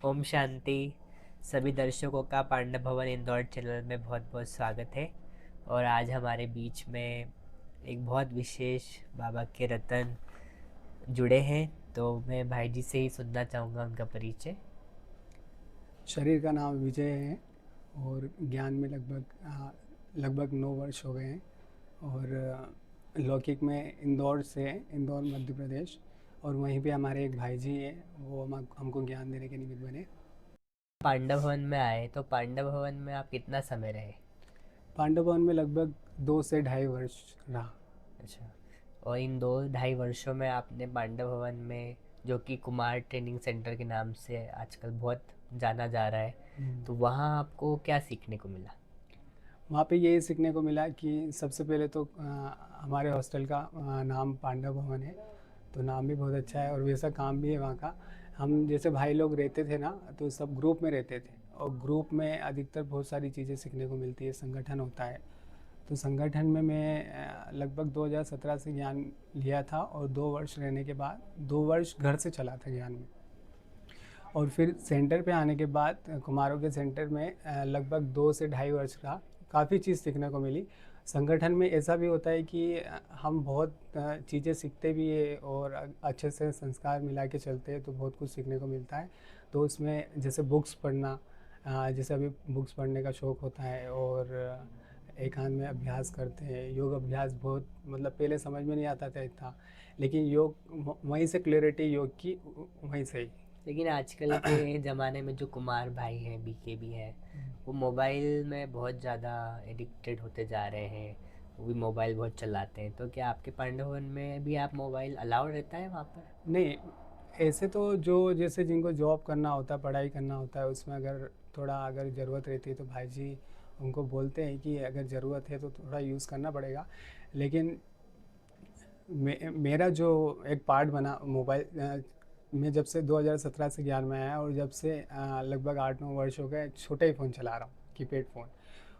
ओम शांति। सभी दर्शकों का पांडव भवन इंदौर चैनल में बहुत बहुत स्वागत है। और आज हमारे बीच में एक बहुत विशेष बाबा के रतन जुड़े हैं। तो मैं भाई जी से ही सुनना चाहूँगा उनका परिचय। शरीर का नाम विजय है और ज्ञान में लगभग 9 वर्ष हो गए हैं। और लौकिक में इंदौर से हैं, इंदौर मध्य प्रदेश। और वहीं पे हमारे एक भाई जी हैं, वो हमको ज्ञान देने के निमित्त बने। पांडव भवन में आए तो पांडव भवन में आप कितना समय रहे? पांडव भवन में लगभग 2 से ढाई वर्ष रहा। अच्छा। और इन 2 ढाई वर्षों में आपने पांडव भवन में, जो कि कुमार ट्रेनिंग सेंटर के नाम से आजकल बहुत जाना जा रहा है, तो वहाँ आपको क्या सीखने को मिला? वहाँ पे यही सीखने को मिला कि सबसे पहले तो हमारे हॉस्टल का नाम पांडव भवन है। तो नाम भी बहुत अच्छा है और वैसा काम भी है वहाँ का। हम जैसे भाई लोग रहते थे ना, तो सब ग्रुप में रहते थे और ग्रुप में अधिकतर बहुत सारी चीज़ें सीखने को मिलती है, संगठन होता है। तो संगठन में मैं लगभग 2017 से ज्ञान लिया था और 2 वर्ष रहने के बाद 2 वर्ष घर से चला था ज्ञान में। और फिर सेंटर पे आने के बाद कुमारों के सेंटर में लगभग 2 से ढाई वर्ष का काफ़ी चीज़ सीखने को मिली। संगठन में ऐसा भी होता है कि हम बहुत चीज़ें सीखते भी है और अच्छे से संस्कार मिला के चलते हैं, तो बहुत कुछ सीखने को मिलता है। तो उसमें जैसे बुक्स पढ़ना, जैसे अभी बुक्स पढ़ने का शौक़ होता है और एकांत में अभ्यास करते हैं। योग अभ्यास बहुत मतलब पहले समझ में नहीं आता था इतना, लेकिन योग वहीं से क्लैरिटी योग की वहीं से ही। लेकिन आजकल के ज़माने में जो कुमार भाई हैं, बीके भी हैं, वो मोबाइल में बहुत ज़्यादा एडिक्टेड होते जा रहे हैं। वो भी मोबाइल बहुत चलाते हैं। तो क्या आपके पांडव वन में भी आप मोबाइल अलाउड रहता है वहाँ पर? नहीं, ऐसे तो जो जैसे जिनको जॉब करना होता है, पढ़ाई करना होता है, उसमें अगर ज़रूरत रहती है तो भाई जी उनको बोलते हैं कि अगर ज़रूरत है तो थोड़ा यूज़ करना पड़ेगा। लेकिन मेरा जो एक पार्ट बना मोबाइल, मैं जब से 2017 से ज्ञान में आया और जब से लगभग 8-9 वर्ष हो गए छोटा ही फ़ोन चला रहा हूँ, कीपैड फ़ोन।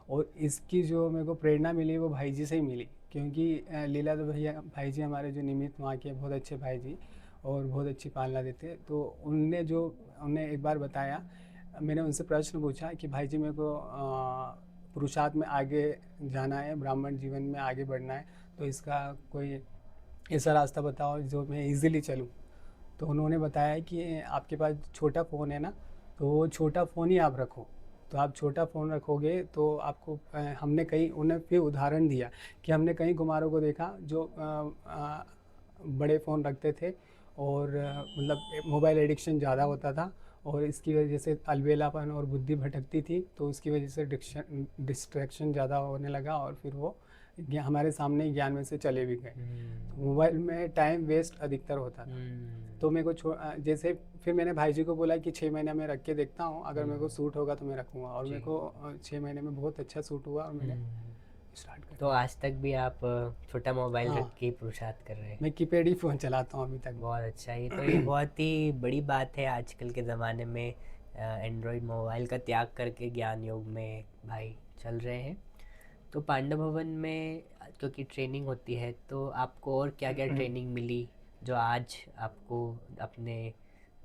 और इसकी जो मेरे को प्रेरणा मिली वो भाई जी से ही मिली, क्योंकि लीला तो भैया भाई जी हमारे जो निमित्त वहाँ के बहुत अच्छे भाई जी और बहुत अच्छी पालना देते। तो उनने एक बार बताया, मैंने उनसे प्रश्न पूछा कि भाई जी मेरे को पुरुषार्थ में आगे जाना है, ब्राह्मण जीवन में आगे बढ़ना है, तो इसका कोई ऐसा रास्ता बताओ जो मैं इजीली चलूँ। तो उन्होंने बताया कि आपके पास छोटा फ़ोन है ना, तो वो छोटा फ़ोन ही आप रखो। तो आप छोटा फ़ोन रखोगे तो आपको हमने कई उन्हें फिर उदाहरण दिया कि हमने कई कुमारों को देखा जो बड़े फ़ोन रखते थे और मतलब मोबाइल एडिक्शन ज़्यादा होता था और इसकी वजह से अलबेलापन और बुद्धि भटकती थी, तो उसकी वजह से डिस्ट्रैक्शन ज़्यादा होने लगा और फिर वो हमारे सामने ही ज्ञान में से चले भी गए। तो मोबाइल में टाइम वेस्ट अधिकतर होता था। तो मेरे को जैसे फिर मैंने भाई जी को बोला कि 6 महीने में रख के देखता हूँ, अगर मेरे को सूट होगा तो मैं रखूँगा। और मेरे को 6 महीने में बहुत अच्छा सूट हुआ और मैंने स्टार्ट कर तो दिया। आज तक भी आप छोटा मोबाइल रख हाँ, के ही पुरुषार्थ कर रहे हैं? मैं कीपैड ही फ़ोन चलाता हूँ अभी तक। बहुत अच्छा। ये बहुत ही बड़ी बात है आजकल के ज़माने में। एंड्रॉयड मोबाइल का त्याग करके ज्ञान योग में भाई चल रहे हैं। तो पांडव भवन में क्योंकि ट्रेनिंग होती है, तो आपको और क्या क्या ट्रेनिंग मिली जो आज आपको अपने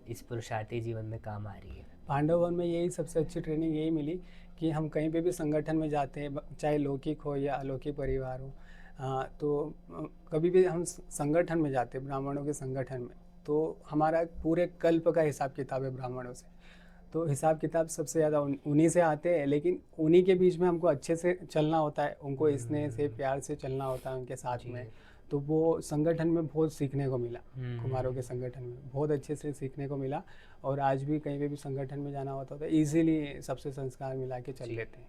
इस पुरुषार्थी जीवन में काम आ रही है? पांडव वन में यही सबसे अच्छी ट्रेनिंग यही मिली कि हम कहीं पे भी संगठन में जाते हैं, चाहे लौकिक हो या अलौकिक परिवार हो। तो कभी भी हम संगठन में जाते हैं, ब्राह्मणों के संगठन में, तो हमारा पूरे कल्प का हिसाब किताब है ब्राह्मणों से। तो हिसाब किताब सबसे ज़्यादा उन्हीं से आते हैं, लेकिन उन्हीं के बीच में हमको अच्छे से चलना होता है, उनको स्नेह से प्यार से चलना होता है उनके साथ जी। में। तो वो संगठन में बहुत सीखने को मिला, कुमारों के हम्म। संगठन में बहुत अच्छे से सीखने को मिला। और आज भी कहीं पे भी संगठन में जाना होता है ईजिली सबसे संस्कार मिला के चल जी। लेते हैं।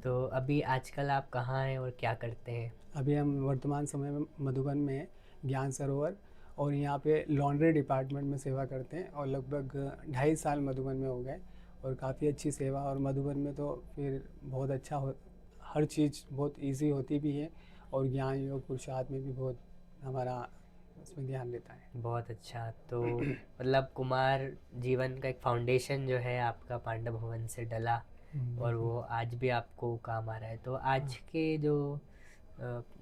तो अभी आजकल आप कहाँ हैं और क्या करते हैं? अभी हम वर्तमान समय में मधुबन में हैं, ज्ञान सरोवर। और यहाँ पे लॉन्ड्री डिपार्टमेंट में सेवा करते हैं और लगभग 2.5 साल मधुबन में हो गए और काफ़ी अच्छी सेवा। और मधुबन में तो फिर बहुत अच्छा हो, हर चीज़ बहुत इजी होती भी है और ज्ञान योग पुरुषार्थ में भी बहुत हमारा उसमें ध्यान देता है। बहुत अच्छा। तो मतलब कुमार जीवन का एक फाउंडेशन जो है आपका पांडव भवन से डला, और बिल्कुल। वो आज भी आपको काम आ रहा है। तो हाँ। आज के जो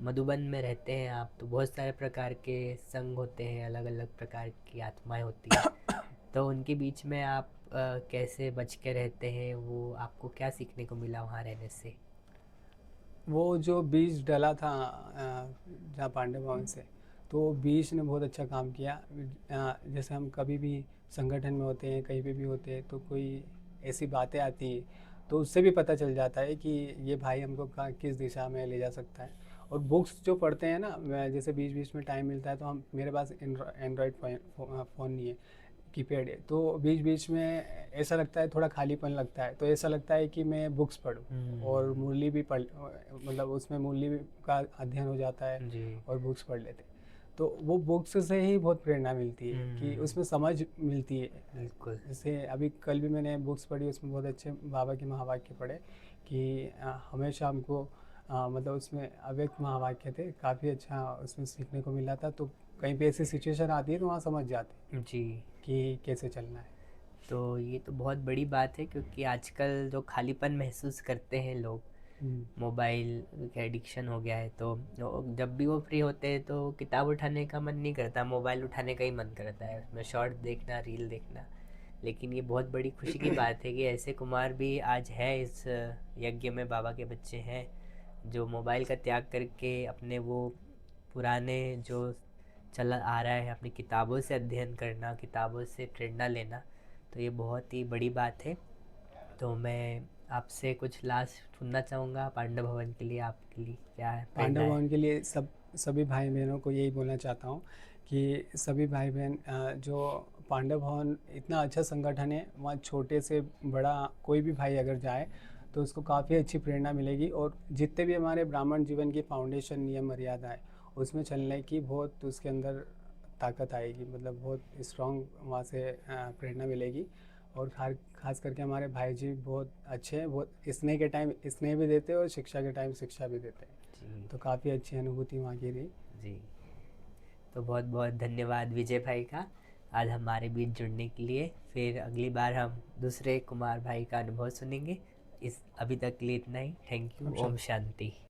मधुबन में रहते हैं आप, तो बहुत सारे प्रकार के संघ होते हैं, अलग अलग प्रकार की आत्माएं होती हैं। तो उनके बीच में आप कैसे बच के रहते हैं, वो आपको क्या सीखने को मिला वहाँ रहने से? वो जो बीज डला था जहाँ पांडव भवन से, तो वो बीज ने बहुत अच्छा काम किया। जैसे हम कभी भी संगठन में होते हैं, कहीं पे भी होते हैं, तो कोई ऐसी बातें आती हैं तो उससे भी पता चल जाता है कि ये भाई हमको किस दिशा में ले जा सकता है। और बुक्स जो पढ़ते हैं ना, जैसे बीच बीच में टाइम मिलता है, तो हम मेरे पास एंड्रॉयड फ़ोन नहीं है, कीपैड है, तो बीच बीच में ऐसा लगता है, थोड़ा खालीपन लगता है, तो ऐसा लगता है कि मैं बुक्स पढूं। और मुरली भी पढ़, मतलब उसमें मुरली का अध्ययन हो जाता है जी। और बुक्स पढ़ लेते हैं। तो वो बुक्स से ही बहुत प्रेरणा मिलती है कि उसमें समझ मिलती है। बिल्कुल। जैसे अभी कल भी मैंने बुक्स पढ़ी, उसमें बहुत अच्छे बाबा के महावाक्य पढ़े कि हमेशा हमको मतलब उसमें अव्यक्त महावाक्य थे, काफ़ी अच्छा उसमें सीखने को मिला था। तो कहीं पे ऐसी सिचुएशन आती है तो वहाँ समझ जाते हैं जी। कि कैसे चलना है। तो ये तो बहुत बड़ी बात है, क्योंकि आजकल जो खालीपन महसूस करते हैं लोग, हम्म, मोबाइल का एडिक्शन हो गया है, तो जब भी वो फ्री होते हैं तो किताब उठाने का मन नहीं करता, मोबाइल उठाने का ही मन करता है, उसमें शॉर्ट देखना, रील देखना। लेकिन ये बहुत बड़ी खुशी की बात है कि ऐसे कुमार भी आज है इस यज्ञ में, बाबा के बच्चे हैं जो मोबाइल का त्याग करके अपने वो पुराने जो चला आ रहा है, अपनी किताबों से अध्ययन करना, किताबों से प्रेरणा लेना, तो ये बहुत ही बड़ी बात है। तो मैं आपसे कुछ लास्ट सुनना चाहूँगा पांडव भवन के लिए, आपके लिए क्या है प्रेरणा पांडव है? भवन के लिए सभी भाई बहनों को यही बोलना चाहता हूँ कि सभी भाई बहन जो पांडव भवन इतना अच्छा संगठन है, वहाँ छोटे से बड़ा कोई भी भाई अगर जाए तो उसको काफ़ी अच्छी प्रेरणा मिलेगी। और जितने भी हमारे ब्राह्मण जीवन की फाउंडेशन नियम मर्यादा है, उसमें चलने की बहुत उसके अंदर ताकत आएगी, मतलब बहुत स्ट्रॉन्ग वहाँ से प्रेरणा मिलेगी। और खास करके हमारे भाई जी बहुत अच्छे हैं, बहुत स्नेह के टाइम स्नेह भी देते हैं और शिक्षा के टाइम शिक्षा भी देते हैं। जी। तो काफ़ी अच्छी अनुभूति वहाँ की रही। जी। तो बहुत बहुत धन्यवाद विजय भाई का, आज हमारे बीच जुड़ने के लिए। फिर अगली बार हम दूसरे कुमार भाई का अनुभव सुनेंगे। इस अभी तक के लिए इतना ही। Thank you. हम ओम शांति। शांति।